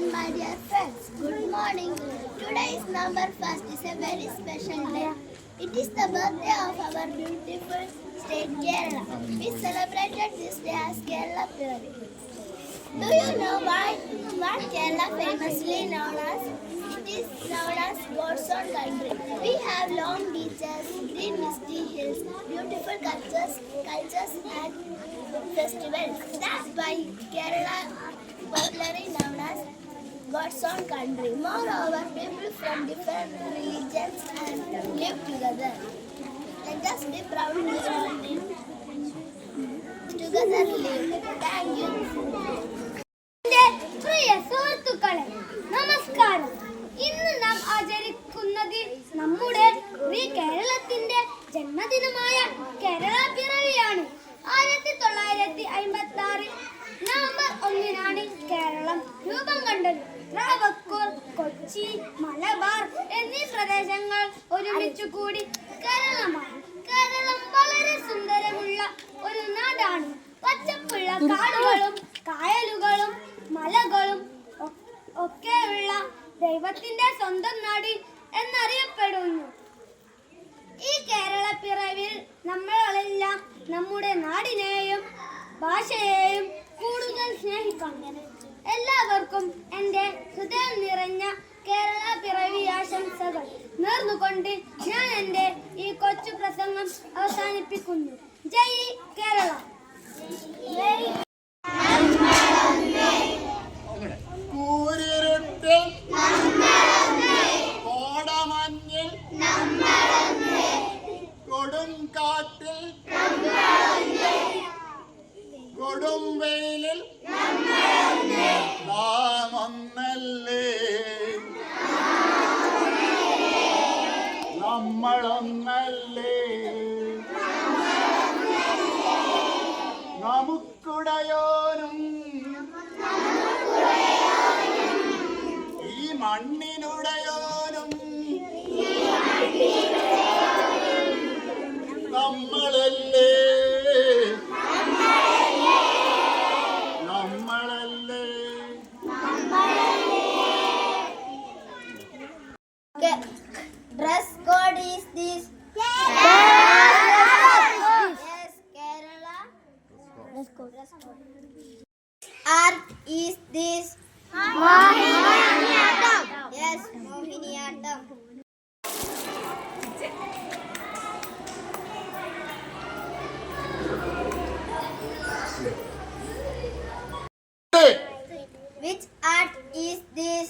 and my dear friends, good morning. Today is November 1st. It's a very special day. It is the birthday of our beautiful state Kerala. We celebrated this day as Kerala Piravi. Do you know what Kerala famously known as? It is known as God's own country. We have long beaches, green misty hills, beautiful cultures and festivals. That's why Kerala popularly known as God's own country. Moreover, people from different religions and live together. Let us be proud together live. Thank you. പ്രിയ സുഹൃത്തുക്കളെ നമസ്കാരം. ഇന്ന് നാം ആചരിക്കുന്നത് നമ്മുടെ കേരളത്തിന്റെ ജന്മദിനമായ Kerala പിറവിയാണ്. 1956 November 1-നാണ് Keralam രൂപം കണ്ടത്. ട്രാവക്കൂർ, കൊച്ചി, മലബാർ എന്നീ പ്രദേശങ്ങൾ ഒരുമിച്ചു കൂടി കേരളമാണ്. കേരളം വളരെ സുന്ദരമുള്ള ഒരു നാടാണ്. പച്ചപ്പുള്ള കാടുകളും കായലുകളും മലകളും ഒക്കെയുള്ള ദൈവത്തിന്റെ സ്വന്തം നാട് എന്നറിയപ്പെടുന്നു. ഈ കേരള പിറവിൽ നമ്മളെല്ലാം നമ്മുടെ നാടിനെയും ഭാഷയെയും കൂടുതൽ സ്നേഹിക്കണം. എല്ലാവർക്കും എൻ്റെ ഹൃദയം നിറഞ്ഞ കേരള പിറവി ആശംസകൾ നേർന്നുകൊണ്ട് ഞാൻ എൻ്റെ ഈ കൊച്ചു പ്രസംഗം അവസാനിപ്പിക്കുന്നു. ജയ് കേരള. കൂരിരുട്ടിൽ കോടമഞ്ഞിൽ കൊടുങ്കാറ്റിൽ കൊടും വെയിലിൽ നാം ഒന്നല്ലേ, നമ്മളൊന്നല്ലേ, നമുക്കുടയോനും ഈ മണ്ണിനുടയോനും നമ്മളല്ലേ, നമ്മളല്ലേ. Dress code is this. Yes, Kerala. Dress code. Art is this. Mohiniyattam. Yes, Mohiniyattam. Which art is this?